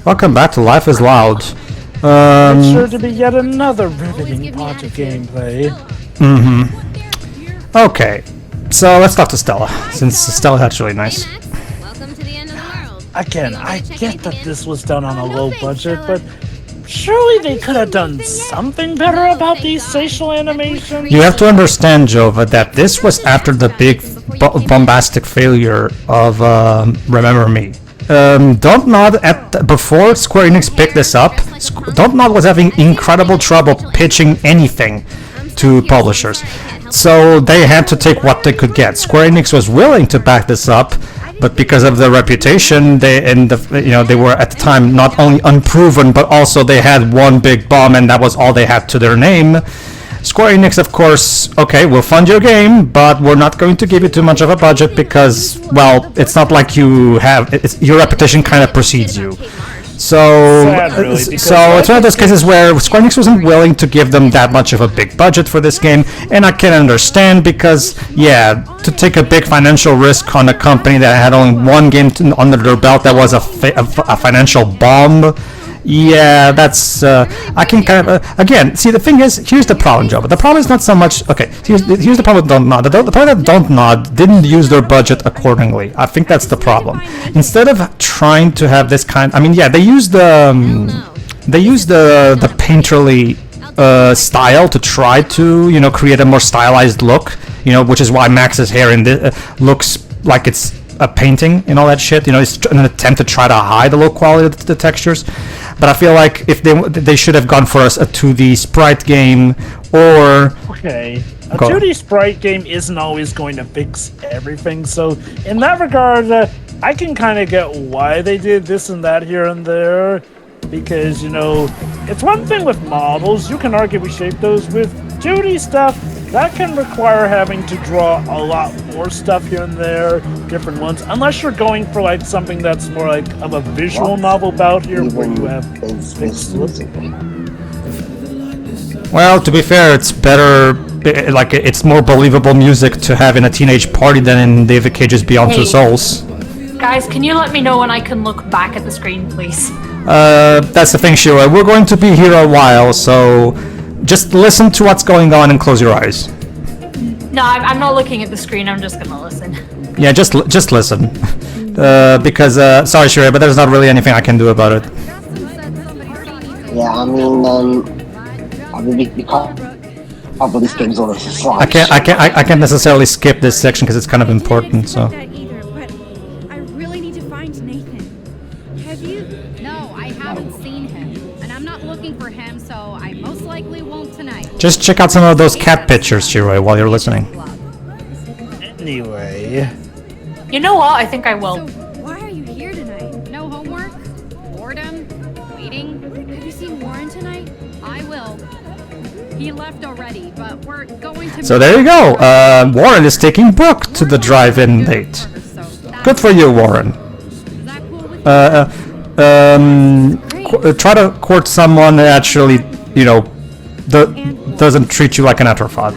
Welcome back to Life is Loud. It's sure to be yet another riveting part of gameplay. Okay, so let's talk to Stella, since Stella's actually nice. Again, I get that this was done on a low budget, but surely they could have done something better about these facial animations? You have to understand, Jova, that this was after the big bombastic failure of Remember Me. Before Square Enix picked this up, Dontnod was having incredible trouble pitching anything to publishers. So they had to take what they could get. Square Enix was willing to back this up, but because of their reputation, they were at the time not only unproven, but also they had one big bomb, and that was all they had to their name. Square Enix, of course, okay, we'll fund your game, but we're not going to give you too much of a budget because, well, it's not like you have, your reputation kind of precedes you. So it's one of those cases where Square Enix wasn't willing to give them that much of a big budget for this game, and I can understand because, yeah, to take a big financial risk on a company that had only one game under their belt that was a financial bomb. Yeah, that's, I can kind of, again, see, the thing is, here's the problem, Joe, but the problem is not so much, okay, here's the problem with Dontnod. The problem that Dontnod didn't use their budget accordingly. I think that's the problem. Instead of trying to have this kind, I mean, yeah, they used the painterly style to try to, create a more stylized look, which is why Max's hair looks like it's a painting and all that shit. It's an attempt to try to hide the low quality of the textures. But I feel like if they should have gone for a 2D sprite game, or okay, a 2D sprite game isn't always going to fix everything. So in that regard, I can kind of get why they did this and that here and there, because it's one thing with models. You can arguably shape those. With 2D stuff, that can require having to draw a lot more stuff here and there, different ones, unless you're going for like something that's more like of a visual novel bout here where you have fixed looks. Well, to be fair, it's better, like it's more believable music to have in a teenage party than in David Cage's Beyond Two Souls. Guys, can you let me know when I can look back at the screen, please? That's the thing, Shira. We're going to be here a while, so just listen to what's going on and close your eyes. No, I'm not looking at the screen. I'm just gonna listen. Yeah, just listen. Because, sorry, Shira, but there's not really anything I can do about it. Yeah, I mean, because this game's on a slide. I can't necessarily skip this section because it's kind of important, so. Just check out some of those cat pictures, Shiroi, while you're listening. Anyway. You know what? I think I will. So, why are you here tonight? No homework? Boredom? Waiting? Have you seen Warren tonight? I will. He left already, but we're going to... So there you go. Warren is taking Brooke to the drive-in date. Good for you, Warren. Try to court someone that actually, doesn't treat you like an afterthought.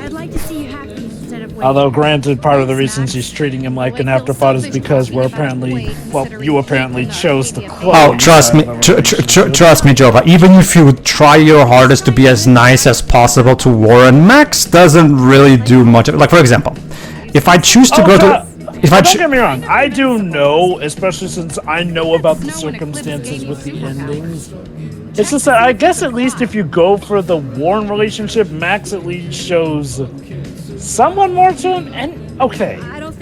Although, granted, part of the reason she's treating him like an afterthought is because you apparently chose the Chloe. Oh, trust me, trust me, Jova. Even if you would try your hardest to be as nice as possible to Warren, Max doesn't really do much. Like, for example, if I choose to go to... Don't get me wrong, I do know, especially since I know about the circumstances with the endings. It's just that I guess at least if you go for the Warren relationship, Max at least shows someone more to him. And okay,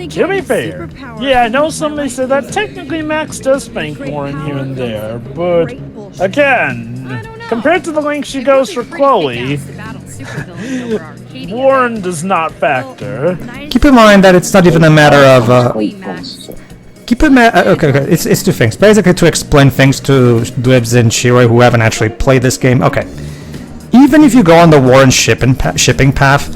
to be fair, yeah, I know somebody said that technically Max does spank Warren here and there, but again, compared to the length she goes for Chloe, Warren does not factor. Keep in mind that it's not even a matter of... okay, it's two things. Basically, to explain things to Dwebs and Shiroi who haven't actually played this game. Okay. Even if you go on the Warren shipping path,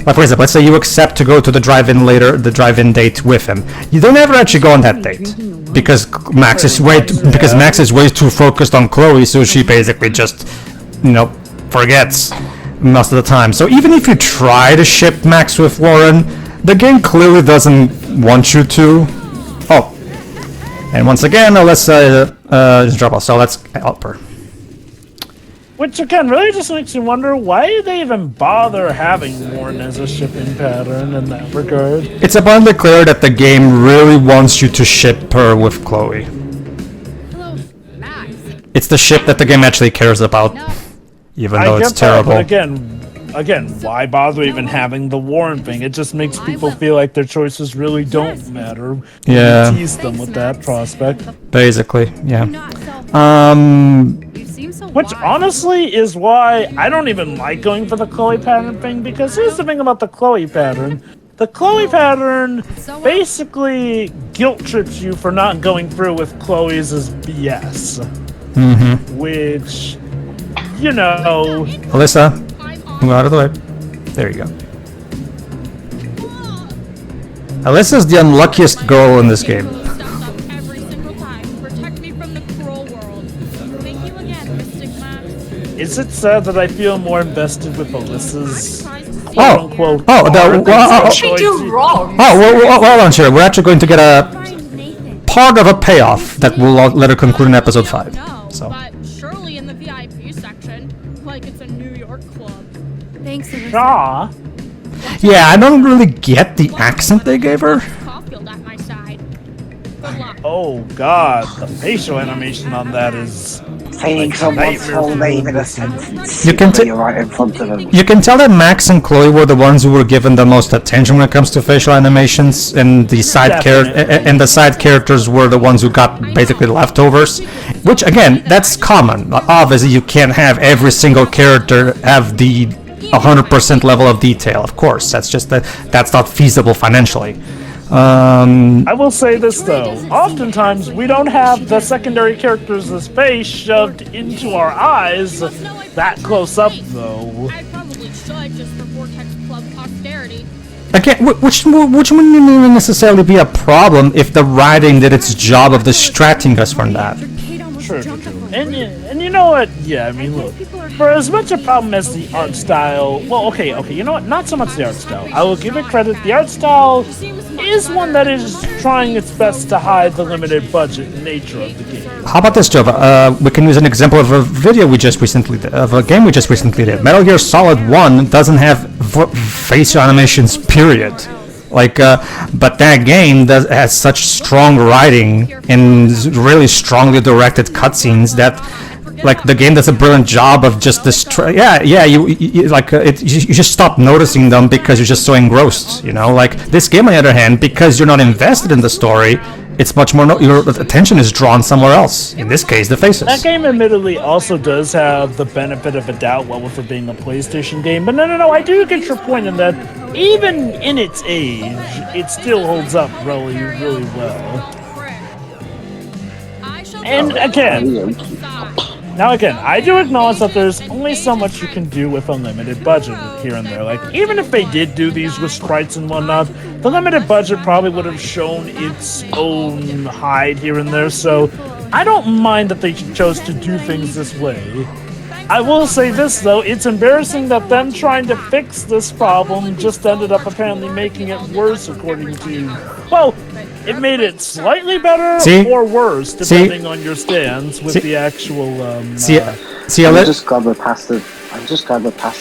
like for example, let's say you accept to go to the drive-in date with him, you don't ever actually go on that date because Max is way too focused on Chloe, so she basically just, forgets most of the time. So even if you try to ship Max with Warren, the game clearly doesn't want you to. Oh. And once again, Alyssa is drop off, so let's help her. Which again really just makes you wonder why they even bother having Warren as a shipping pattern in that regard. It's abundantly clear that the game really wants you to ship her with Chloe. Hello, Max. It's the ship that the game actually cares about, even though it's terrible. But again, why bother even having the Warren thing? It just makes people feel like their choices really don't matter. Yeah. You tease them with that prospect. Basically, yeah. Which honestly is why I don't even like going for the Chloe pattern thing, because here's the thing about the Chloe pattern. The Chloe pattern basically guilt trips you for not going through with Chloe's as BS. Mm-hmm. Which, you know... Alyssa, move out of the way. There you go. Alyssa's the unluckiest girl in this game. Is it sad that I feel more invested with Alyssa's quote-unquote... What did she do wrong? Well on, sure. We're actually going to get a part of a payoff that will later conclude in episode 5. So. But surely in the VIP section, like it's a New York club. Thanks, Alyssa. Shaw? Yeah, I don't really get the accent they gave her. Caulfield at my side. Good luck. Oh god, the facial animation on that is... Saying someone's whole name in a sentence. You can you're right in front of them. You can tell that Max and Chloe were the ones who were given the most attention when it comes to facial animations, and the side characters were the ones who got basically leftovers. Which again, that's common. Obviously, you can't have every single character have the 100% level of detail. Of course, that's not feasible financially. I will say this though, oftentimes we don't have the secondary characters' face shoved into our eyes that close up though. I probably should just for Vortex Club posterity. Again, which wouldn't even necessarily be a problem if the writing did its job of distracting us from that. True. And you know what? Yeah, I mean, look, for as much a problem as the art style, well, okay, you know what? Not so much the art style. I will give it credit. The art style is one that is trying its best to hide the limited budget nature of the game. How about this, Jova? We can use an example of a game we just recently did. Metal Gear Solid 1 doesn't have facial animations, period. But that game has such strong writing and really strongly directed cutscenes that, the game does a brilliant job of just this. You just stop noticing them because you're just so engrossed. This game, on the other hand, because you're not invested in the story, it's much more. Your attention is drawn somewhere else. In this case, the faces. That game, admittedly, also does have the benefit of a doubt, with it being a PlayStation game. But no, I do get your point in that. Even in its age, it still holds up really, really well. And again, I do acknowledge that there's only so much you can do with a limited budget here and there. Even if they did do these with sprites and whatnot, the limited budget probably would have shown its own hide here and there, so I don't mind that they chose to do things this way. I will say this, though, it's embarrassing that them trying to fix this problem just ended up apparently making it worse, according to... Well, it made it slightly better or worse, depending on your stance with the actual... I'm just glad we're past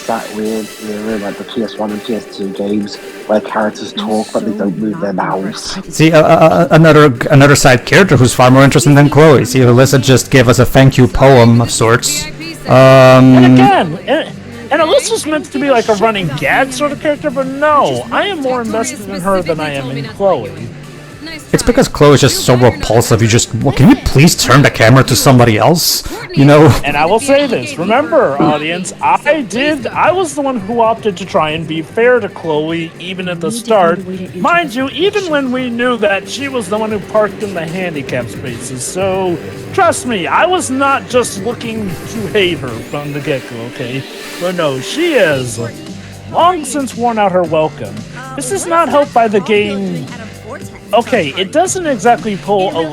that weird era, like the PS1 and PS2 games, where characters talk but they don't move their mouths. See, another side character who's far more interesting than Chloe. See, Alyssa just gave us a thank you poem of sorts. And again, and Alyssa's meant to be like a running gag sort of character, but no, I am more invested in her than I am in Chloe. It's because Chloe is just so repulsive. Can you please turn the camera to somebody else? And I will say this, remember, audience, I was the one who opted to try and be fair to Chloe, even at the start. Mind you, even when we knew that she was the one who parked in the handicap spaces, so trust me, I was not just looking to hate her from the get-go, okay? But no, she has long since worn out her welcome. This is not helped by the game okay, it doesn't exactly pull a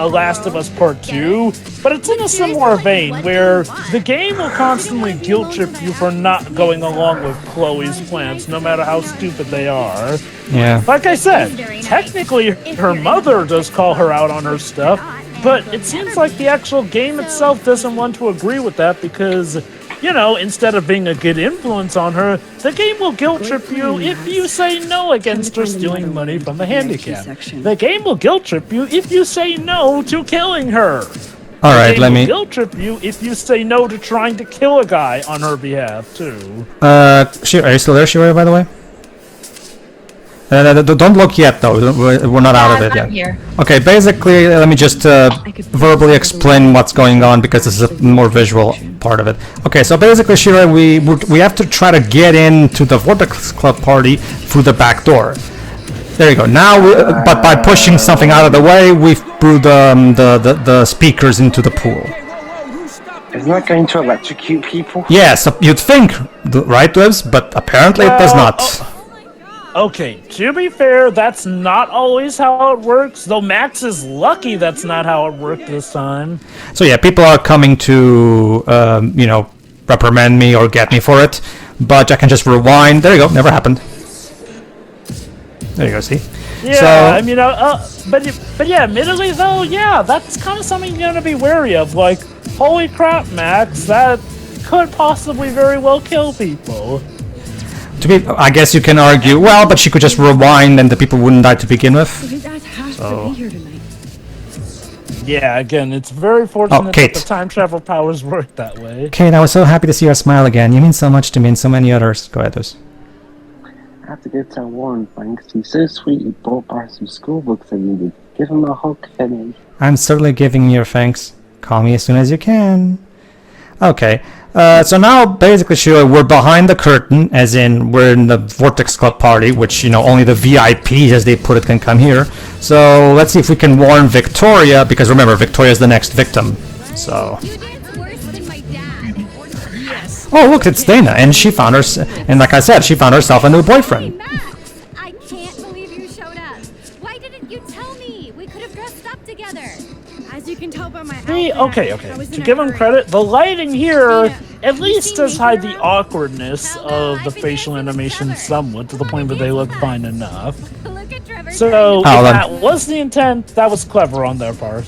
Last of Us Part 2, but it's in a similar vein where the game will constantly guilt trip you for not going along with Chloe's plans, no matter how stupid they are. Yeah. Like I said, technically her mother does call her out on her stuff, but it seems like the actual game itself doesn't want to agree with that because, you know, instead of being a good influence on her, the game will guilt trip you if you say no against her stealing money from the handicap. The game will guilt trip you if you say no to killing her. Alright, let me... guilt trip you if you say no to trying to kill a guy on her behalf, too. are you still there, Shira, by the way? Don't look yet, though. We're not out of it yet. Here. Okay, basically, let me just verbally explain what's going on because this is a more visual part of it. Okay, so basically, Shira, we have to try to get into the Vortex Club party through the back door. There you go. Now, but by pushing something out of the way, we've threw the speakers into the pool. Isn't that going to electrocute people? Yes, you'd think, right, Dwebs? But apparently it does not. Okay, to be fair, that's not always how it works, though Max is lucky that's not how it worked this time. So yeah, people are coming to, you know, reprimand me or get me for it, but I can just rewind. There you go, never happened. There you go, see? Yeah, So, I mean, but yeah, admittedly though, yeah, that's kind of something you're gonna be wary of. Like, holy crap, Max, that could possibly very well kill people. I guess you can argue, well, but she could just rewind and the people wouldn't die to begin with. So. Yeah, again, it's very fortunate Kate. that the time travel powers work that way. Kate, I was so happy to see her smile again. You mean so much to me and so many others. Go ahead, Liz. I have to go tell Warren thanks. He's so sweet he brought back some school books I needed. Give him a hug, Kenny. I'm certainly giving you your thanks. Call me as soon as you can. Okay. So now, basically, Sheila, we're behind the curtain, as in we're in the Vortex Club party, which, you know, only the VIPs, as they put it, can come here. So let's see if we can warn Victoria, because remember, Victoria's the next victim. So. Oh, look, it's Dana, and she found her, and like I said, she found herself a new boyfriend. I can't believe you showed up. Why didn't you tell me? We could have dressed up together. As you can tell by my Okay. To give him credit, the lighting here at least does hide the awkwardness of the facial animation somewhat, to the point where they look fine enough. So, if that was the intent, that was clever on their part.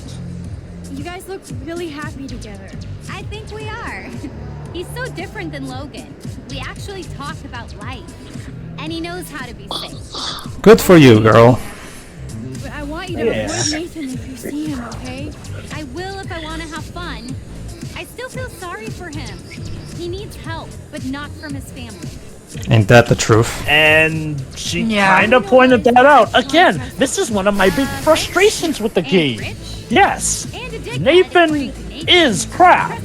You guys look really happy together. I think we are. He's so different than Logan. We actually talked about life. And he knows how to be safe. Good for you, girl. But I want you to avoid Nathan if you see him, okay? I will if I want to have fun. I still feel sorry for him. He needs help, but not from his family. Ain't that the truth? And she kind of pointed that out. Again, this is one of my big frustrations with the game. Yes, Nathan is crap,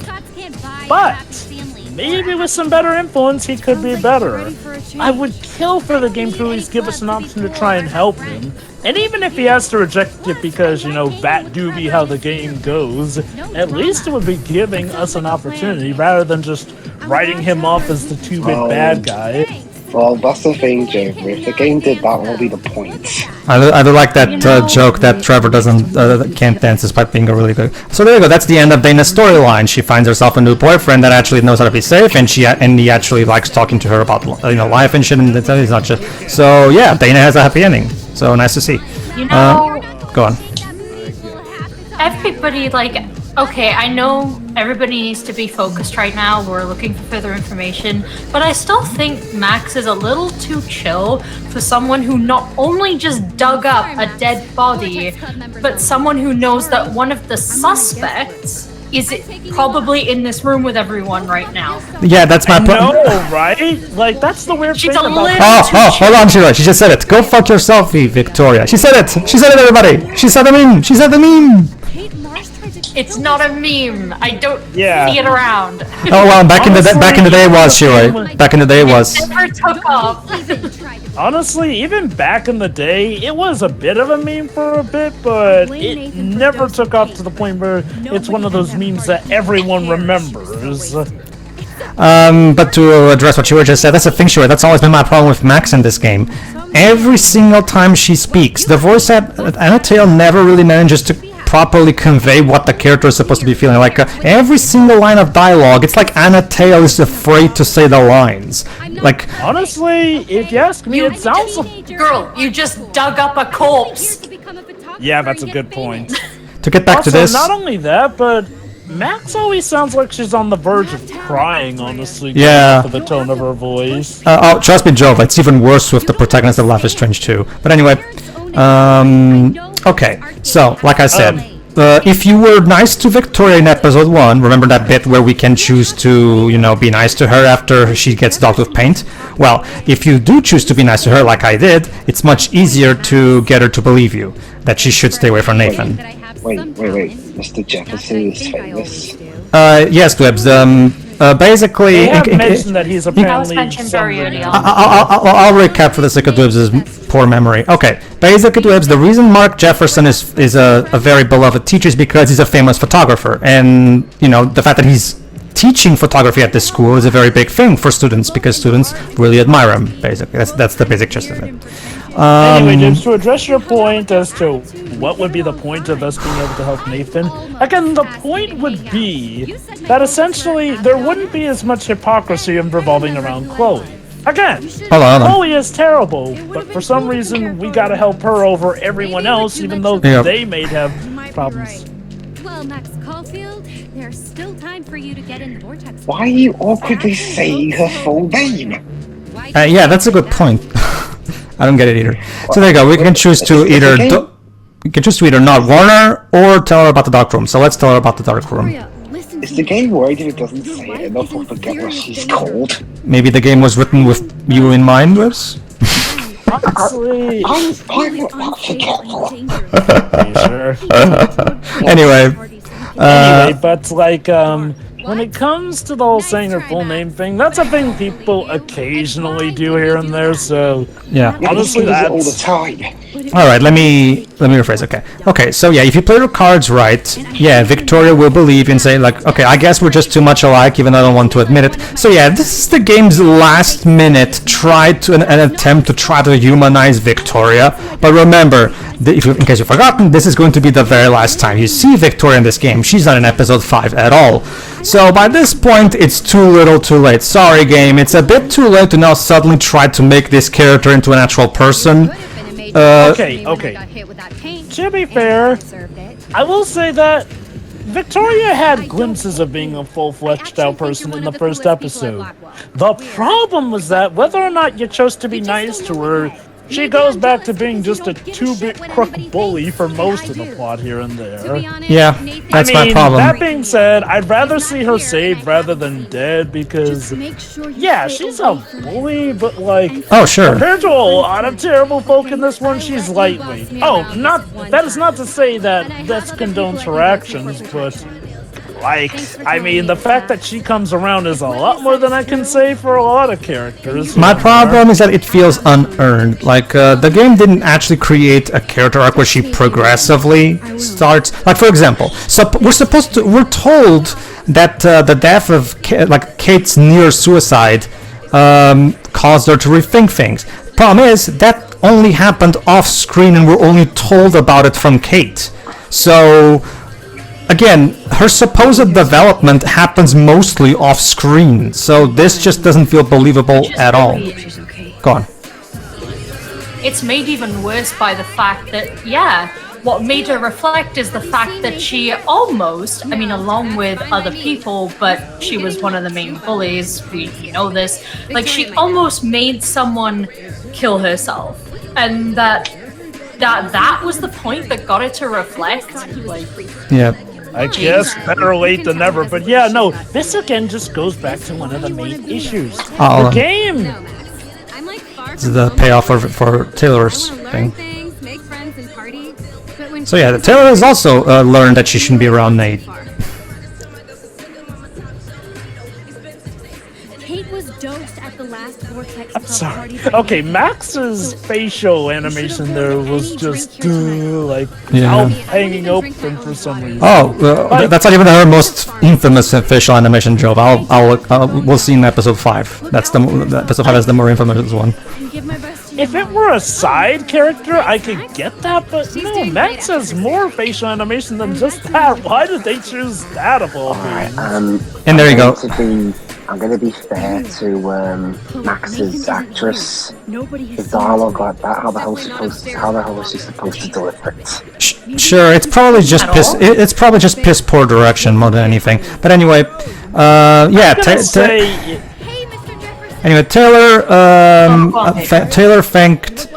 but maybe with some better influence he could be better. I would kill for the game to at least give us an option to try and help him. And even if he has to reject it because, you know, that do be how the game goes, at least it would be giving us an opportunity rather than just writing him off as the two-bit bad guy. Well, that's the thing, Joker. If the game did that, what would be the point? I do like that joke that Trevor can't dance despite being a really good. So there you go. That's the end of Dana's storyline. She finds herself a new boyfriend that actually knows how to be safe, and he actually likes talking to her about life and shit. And it's not just so. Yeah, Dana has a happy ending. So nice to see. You know, go on. Everybody, okay, I know everybody needs to be focused right now. We're looking for further information, but I still think Max is a little too chill for someone who not only just dug up a dead body, but someone who knows that one of the suspects is probably in this room with everyone right now. Yeah, that's my point. No, right? Like, that's the weird thing about... hold on, Sheila. She just said it. Go fuck yourself, Victoria. She said it. She said it, everybody. She said the meme. She said the meme. It's not a meme. I don't see it around. Oh well, back in the day it was, Sheila. Back in the day it was. It never took off. Honestly, even back in the day, it was a bit of a meme for a bit, but it never took off to the point where it's one of those memes that everyone remembers. But to address what you just said, that's the thing, Sheila. That's always been my problem with Max in this game. every single time she speaks. The voice at Anna Tail never really manages to properly convey what the character is supposed to be feeling. Like every single line of dialogue, it's like Anna Tail is afraid to say the lines. Like honestly, if you ask me, it sounds like... Girl, you just dug up a corpse. Yeah, that's a good point. To get back also, to this, not only that, but Max always sounds like she's on the verge of crying, honestly. Yeah. For the tone of her voice. oh, trust me, Jove, it's even worse with the protagonist of Life is Strange 2. But anyway, okay, so, like I said, if you were nice to Victoria in episode 1, remember that bit where we can choose to, you know, be nice to her after she gets dogged with paint? Well, if you do choose to be nice to her like I did, it's much easier to get her to believe you that she should stay away from Nathan. Wait. Mr. Jefferson is famous. Yes, Dwebs, basically... They have mentioned that he's apparently... That was mentioned very early on. I'll recap for the sake of Dwebs' poor memory. Okay, basically, Dwebs, the reason Mark Jefferson is a very beloved teacher is because he's a famous photographer. And, you know, the fact that he's teaching photography at this school is a very big thing for students because students really admire him, basically. That's the basic gist of it. Anyway, just to address your point as to what would be the point of us being able to help Nathan, again, the point would be that essentially there wouldn't be as much hypocrisy revolving around Chloe. Again, Hold on. Chloe is terrible, but for some reason we gotta help her over everyone else, even though they may have problems. Well, Max Caulfield, there's still time for you to get in the vortex. Why are you awkwardly saying her full name? Yeah, that's a good point. I don't get it either. So there you go. We can choose to either not warn her or tell her about the dark room. So let's tell her about the dark room. Is the game worried if it doesn't say it enough or forget what she's called? Maybe the game was written with you in mind, Liz? Honestly, Anyway, but like, when it comes to the whole saying her full name thing, that's a thing people occasionally do here and there. So yeah. Honestly, that's all the that's time. All right, let me rephrase. Okay. So yeah, if you play your cards right, yeah, Victoria will believe and say like, okay, I guess we're just too much alike, even though I don't want to admit it. So yeah, this is the game's last minute an attempt to try to humanize Victoria. But remember, in case you've forgotten, this is going to be the very last time you see Victoria in this game. She's not in episode 5 at all. So by this point, it's too little too late. Sorry, game. It's a bit too late to now suddenly try to make this character into an actual person. Okay. To be fair, I will say that Victoria had glimpses of being a full-fledged out person in the first episode. The problem was that whether or not you chose to be nice to her, she goes back to being just a two-bit crook bully for most of the plot here and there. Yeah, that's my problem. That being said, I'd rather see her saved rather than dead because, yeah, she's a bully, but like, oh sure, compared to a lot of terrible folk in this one, she's lightweight. Oh, that is not to say that condones her actions, but like, I mean, the fact that she comes around is a lot more than I can say for a lot of characters. My problem is that it feels unearned. Like, the game didn't actually create a character arc where she progressively starts. Like, for example, we're told that the death of Kate's near suicide caused her to rethink things. Problem is, that only happened off screen and we're only told about it from Kate. So again, her supposed development happens mostly off screen, so this just doesn't feel believable at all. Go on. It's made even worse by the fact that, yeah, what made her reflect is the fact that she almost, I mean, along with other people, but she was one of the main bullies, we know this, like, she almost made someone kill herself. And that was the point that got her to reflect. Like, yeah. I guess better late than never, but yeah, no, this again just goes back to one of the main issues. The game! This is the payoff for Taylor's thing. So yeah, Taylor has also learned that she shouldn't be around Nate. I'm sorry. Okay, Max's facial animation there was just like out hanging open for some reason. Oh, that's not even her most infamous facial animation job. We'll see in episode 5. That's episode 5 is the more infamous one. if it were a side character, I could get that, but no, Max has more facial animation than just that. Why did they choose that of all things? And there you go. I'm going to be fair to Max's actress. The dialogue like that, how the hell is she supposed to deliver it? Sure, it's probably just it's probably just piss poor direction more than anything. But anyway, yeah. Anyway, Taylor thanked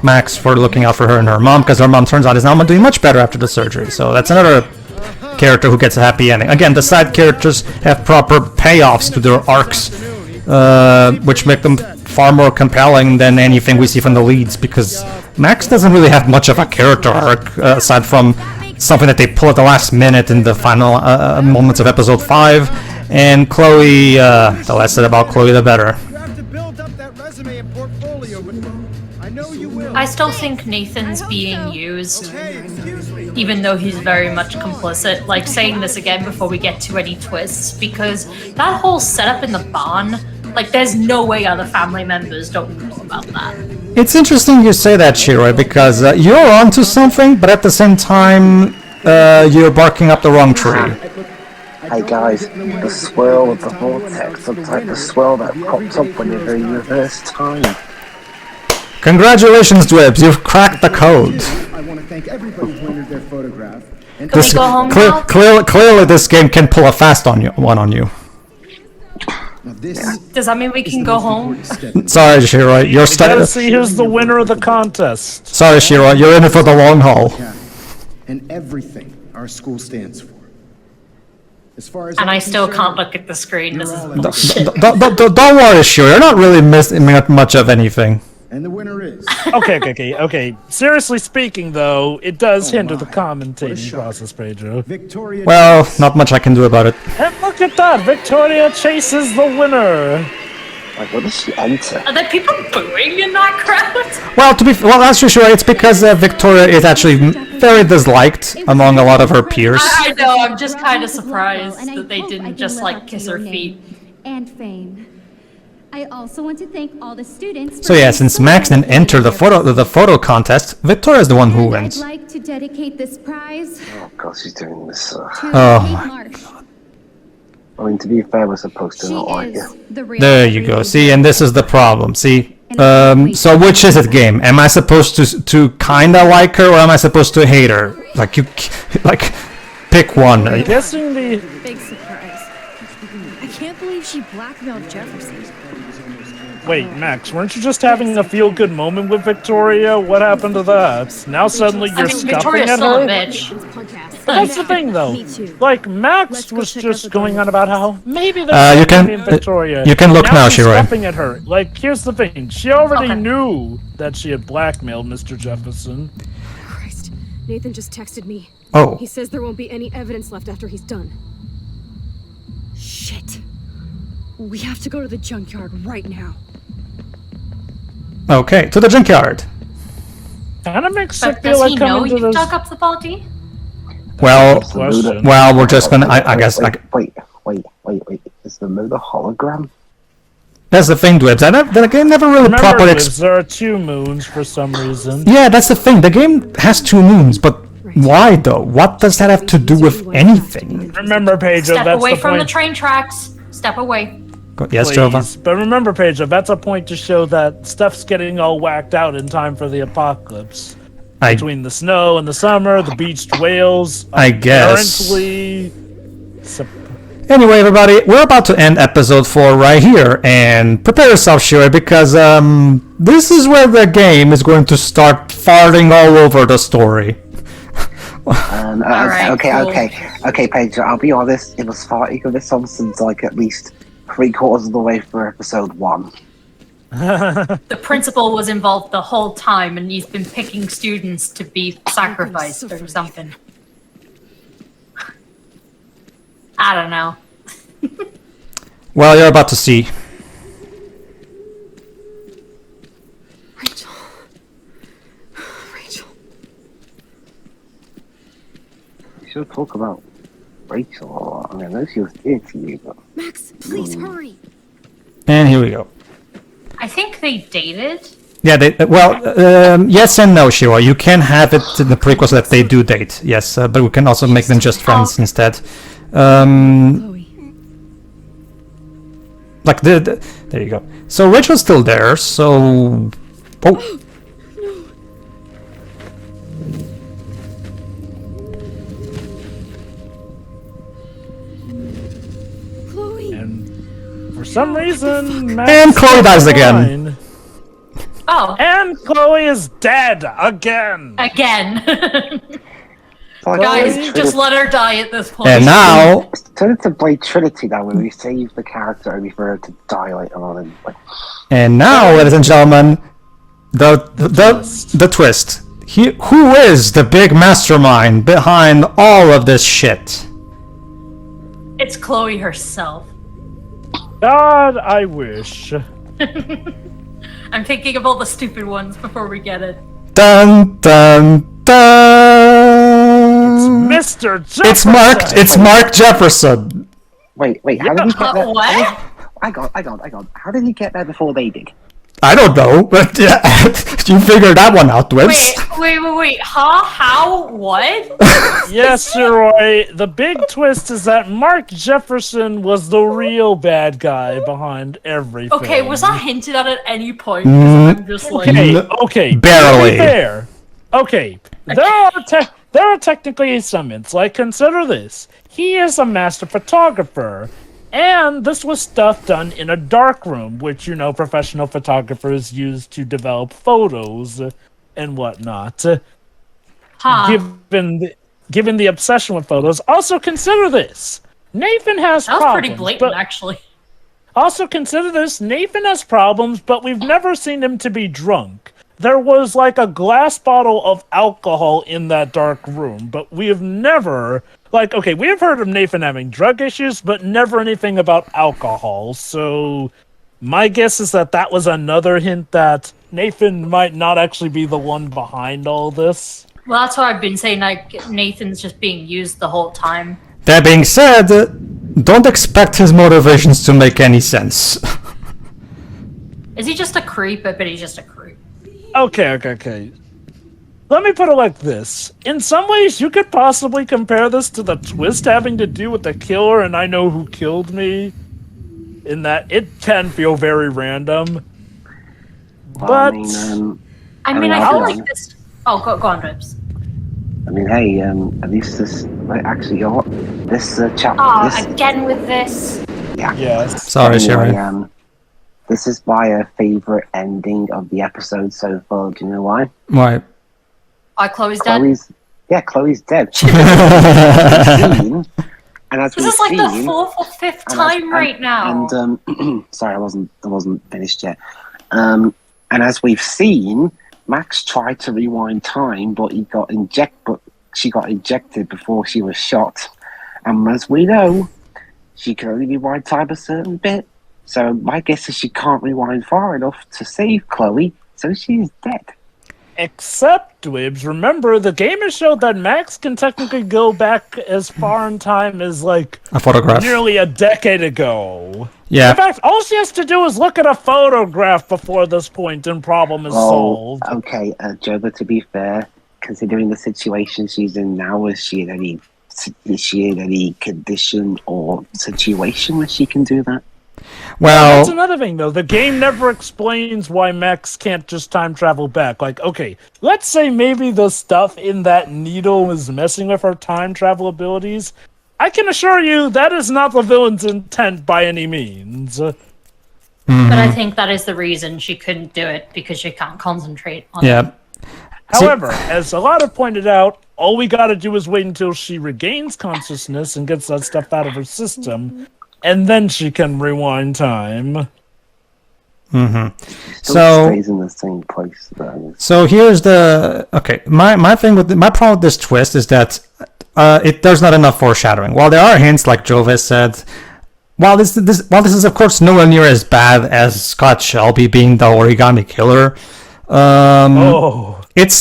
Max for looking out for her and her mom, because her mom turns out is now doing much better after the surgery. So that's another character who gets a happy ending. Again, the side characters have proper payoffs to their arcs, which make them far more compelling than anything we see from the leads, because Max doesn't really have much of a character arc, aside from something that they pull at the last minute in the final moments of episode 5, and Chloe, the less said about Chloe the better. I still think Nathan's being used, even though he's very much complicit. Like, saying this again before we get to any twists, because that whole setup in the barn, like, there's no way other family members don't know about that. It's interesting you say that, Shiroi, because you're onto something, but at the same time, you're barking up the wrong tree. Hey guys, the swirl of the vortex looks like the swirl that pops up whenever you reverse time. Congratulations, Dwibs, you've cracked the code. I want to thank everybody who entered their photograph. Can we go home now? Clearly this game can pull a fast one on you. Does that mean we can go home? Sorry, Shiroi, you're Let's see who's the winner of the contest. Sorry, Shiroi, you're in it for the long haul. And everything our school stands for. As far as And I still can't look at the screen. This is bullshit. Don't worry, Shiroi, you're not really missing much of anything. And the winner is. Okay. Seriously speaking, though, it does hinder the commentating process, Pedro. Victoria. Well, not much I can do about it. And look at that! Victoria chases the winner! Like, what does she enter? Are there people booing in that crowd? Well, that's for sure. It's because Victoria is actually very disliked among a lot of her peers. I know, I'm just kind of surprised that they didn't just, like, kiss her feet. And fame. I also want to thank all the students. So yeah, since Max didn't enter the photo contest, Victoria is the one who wins. I'd like to dedicate this prize. Oh god, she's doing this. To Oh Kate my Marsh. I mean, to be fair, we're supposed to She not like is you. the real There you go. See, and this is the problem. See, so which is it, game? Am I supposed to kinda like her, or am I supposed to hate her? Like pick one. I'm guessing the... Big surprise. I can't believe she blackmailed Jefferson. Wait, Max, weren't you just having a feel-good moment with Victoria? What happened to that? Now suddenly you're scuffing Victoria's at still a her? bitch. But that's the thing, though. Like, Max was just going on about how maybe you there's can- in Victoria. you can look now, she's Shiroi. scuffing at her. Like, here's the thing. She already Okay. knew that she had blackmailed Mr. Jefferson. Christ. Nathan just texted me. Oh, He says there won't be any evidence left after he's done. Shit. We have to go to the junkyard right now. okay. To the junkyard. Kinda makes it But feel does like he know coming to you this... dug up the body? Well, Question. we're just gonna. I guess. Wait. Is the moon a hologram? That's the thing, Dwibs. The game never really Remember, properly. Liz, there are 2 moons for some reason. Yeah, that's the thing. The game has 2 moons, but why though? What does that have to do with anything? Remember, Pedro, Step that's away the from the point. train tracks. Step away. Yes, Please. Jova. But remember, Pedro, that's a point to show that stuff's getting all whacked out in time for the apocalypse. Between the snow and the summer, the beached whales. I guess. Apparently... Anyway, everybody, we're about to end episode 4 right here, and prepare yourself, Shiroi, because this is where the game is going to start farting all over the story. Alright, cool. Okay, Pedro, I'll be honest, it was farting of this on since like at least 3/4 of the way through episode 1. The principal was involved the whole time, and he's been picking students to be sacrificed or something. I don't know. Well, you're about to see. Rachel. You should talk about Rachel a lot. I mean, I know she was dear to you, but... Max, please hurry. And here we go. I think they dated. Yeah, yes and no, Shiro. You can have it in the prequels that they do date, yes, but we can also make them just friends instead. Like there you go. So Rachel's still there, so... Oh! For some reason, Max And Chloe dies again. Oh. And Chloe is dead again. Guys, just let her die at this point. And now... It's turned into Blade Trinity now, where we save the character only for her to die later on. And now, ladies and gentlemen, the twist. Who is the big mastermind behind all of this shit? It's Chloe herself. God, I wish. I'm thinking of all the stupid ones before we get it. Dun dun dun! It's Mr. Jefferson! It's Mark Jefferson! Wait, how did he get there? What? I got. How did he get there before they did? I don't know, but yeah, you figured that one out, Twist. Wait. Huh? How? What? Yes, Roy. The big twist is that Mark Jefferson was the real bad guy behind everything. Okay, was that hinted at any point? 'Cause I'm just like... Okay. Barely. To be fair, okay. There are technically some hints. Like, consider this. He is a master photographer. And this was stuff done in a dark room, which, professional photographers use to develop photos and whatnot. Huh. Given the obsession with photos, also consider this. Nathan has That was problems. pretty blatant, actually. Also consider this. Nathan has problems, but we've never seen him to be drunk. There was like a glass bottle of alcohol in that dark room, but we have never... we have heard of Nathan having drug issues, but never anything about alcohol. So my guess is that was another hint that Nathan might not actually be the one behind all this. Well, that's what I've been saying, like, Nathan's just being used the whole time. That being said, don't expect his motivations to make any sense. Is he just a creep? I bet he's just a creep. Okay. Let me put it like this. In some ways, you could possibly compare this to the twist having to do with the killer and I know who killed me. In that it can feel very random. But... I feel like this... Oh, go on, Ribs. I mean, hey, at least this... Actually, you know what? This chapter... again with this? Yeah. Yes. Sorry, anyway, Sharon. This is my favourite ending of the episode so far. Do you know why? Why? Chloe's dead? Chloe's dead. And as this is like the 4th or 5th time right now. And sorry, I wasn't finished yet. And as we've seen, Max tried to rewind time, but she got ejected before she was shot. And as we know, she can only rewind time a certain bit. So my guess is she can't rewind far enough to save Chloe, so she's dead. Except, Dwibs, remember, the game has showed that Max can technically go back as far in time as, a photograph. Nearly a decade ago. Yeah. In fact, all she has to do is look at a photograph before this point and problem is solved. Okay, Joe, but to be fair, considering the situation she's in now, is she in any condition or situation where she can do that? Well, that's another thing, though. The game never explains why Max can't just time travel back. Let's say maybe the stuff in that needle is messing with her time travel abilities. I can assure you that is not the villain's intent by any means. But I think that is the reason she couldn't do it, because she can't concentrate on it. However, as a lot have pointed out, all we gotta do is wait until she regains consciousness and gets that stuff out of her system. And then she can rewind time. Still stays in the same place, though. So here's the... Okay, my problem with this twist is that there's not enough foreshadowing. While there are hints, like Jovis said, while this is of course nowhere near as bad as Scott Shelby being the origami killer, it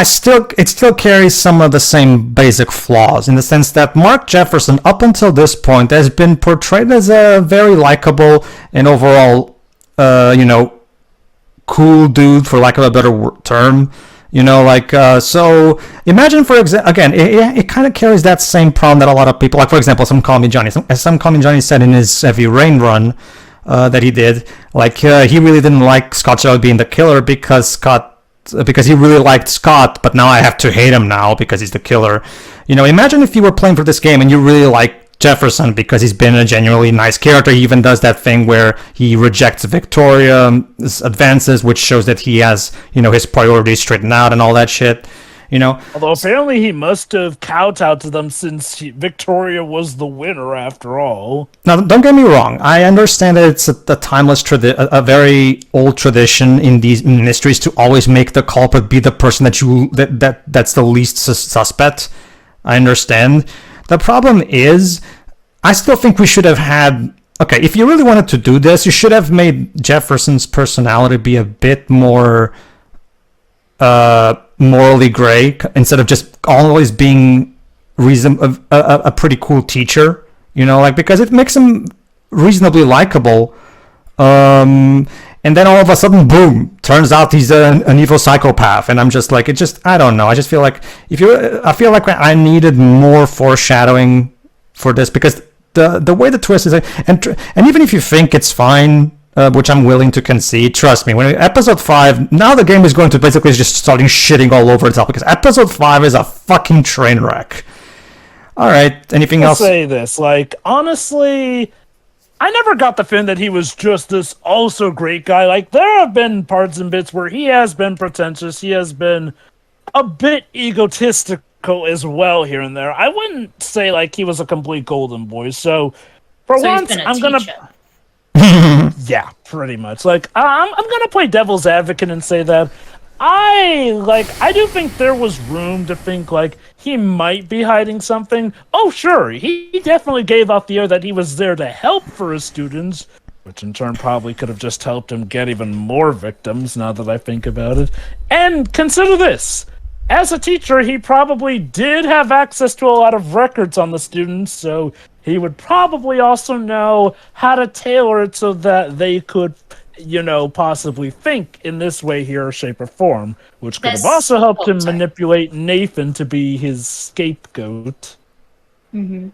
still carries some of the same basic flaws, in the sense that Mark Jefferson, up until this point, has been portrayed as a very likable and overall, cool dude, for lack of a better term. You know, like, so imagine, for example, again, it kind of carries that same problem that a lot of people, like, for example, Some Call Me Johnny. Some Call Me Johnny said in his Heavy Rain run that he did, like, he really didn't like Scott Sherwood being the killer because he really liked Scott, but now I have to hate him now because he's the killer. You know, imagine if you were playing for this game and you really like Jefferson because he's been a genuinely nice character. He even does that thing where he rejects Victoria's advances, which shows that he has, you know, his priorities straightened out and all that shit. You know, although apparently he must have kowtowed to them since Victoria was the winner after all. Now, don't get me wrong. I understand that it's a timeless a very old tradition in these mysteries to always make the culprit be the person that's the least suspect. I understand. The problem is, I still think we should have had... Okay, if you really wanted to do this, you should have made Jefferson's personality be a bit more morally gray, instead of just always being a pretty cool teacher. You know, like, because it makes him reasonably likable. And then all of a sudden, boom, turns out he's an evil psychopath. And I'm just like, I don't know. I just feel like I feel like I needed more foreshadowing for this, because the way the twist is, and even if you think it's fine, which I'm willing to concede, trust me, when episode 5, now the game is going to basically just starting shitting all over itself, because episode 5 is a fucking train wreck. All right, anything else? I'll say this, like, honestly, I never got the feeling that he was just this also great guy. Like, there have been parts and bits where he has been pretentious, he has been a bit egotistical as well here and there. I wouldn't say, like, he was a complete golden boy, so for once, I'm gonna... Yeah, pretty much. Like, I'm gonna play devil's advocate and say that I do think there was room to think, like, he might be hiding something. Oh, sure, he definitely gave off the air that he was there to help for his students, which in turn probably could have just helped him get even more victims, now that I think about it. And consider this. As a teacher, he probably did have access to a lot of records on the students, so he would probably also know how to tailor it so that they could, you know, possibly think in this way here, shape, or form, which could have also helped him manipulate Nathan to be his scapegoat. Mm-hmm.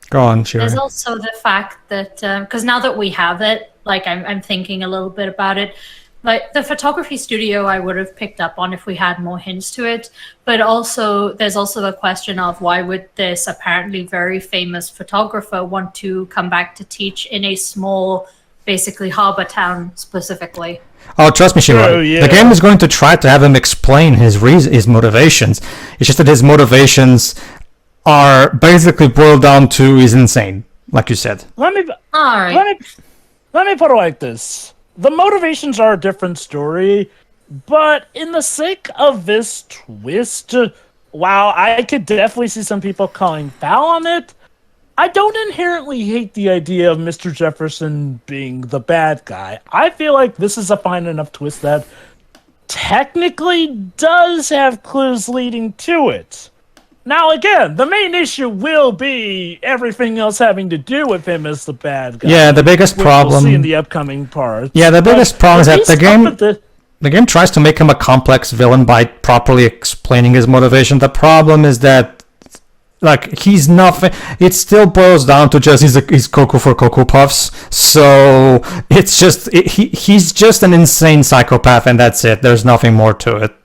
Go on, Shira. There's also the fact that, because now that we have it, like, I'm thinking a little bit about it. Like, the photography studio I would have picked up on if we had more hints to it. But also, there's also the question of why would this apparently very famous photographer want to come back to teach in a small, basically, harbor town specifically? Oh, trust me, Shira. Oh, yeah. The game is going to try to have him explain his motivations. It's just that his motivations are basically boiled down to he's insane, like you said. Let me put it like this. The motivations are a different story, but in the sake of this twist, while I could definitely see some people calling foul on it, I don't inherently hate the idea of Mr. Jefferson being the bad guy. I feel like this is a fine enough twist that technically does have clues leading to it. Now, again, the main issue will be everything else having to do with him as the bad guy. Yeah, the biggest problem... We'll see in the upcoming parts. Yeah, the biggest problem is that the game tries to make him a complex villain by properly explaining his motivation. The problem is that, like, he's nothing... It still boils down to just he's Cocoa for Cocoa Puffs. So, it's just... He's just an insane psychopath, and that's it. There's nothing more to it.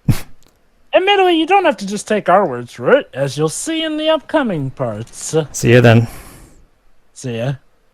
Admittedly, you don't have to just take our words for it, as you'll see in the upcoming parts. See you then. See ya.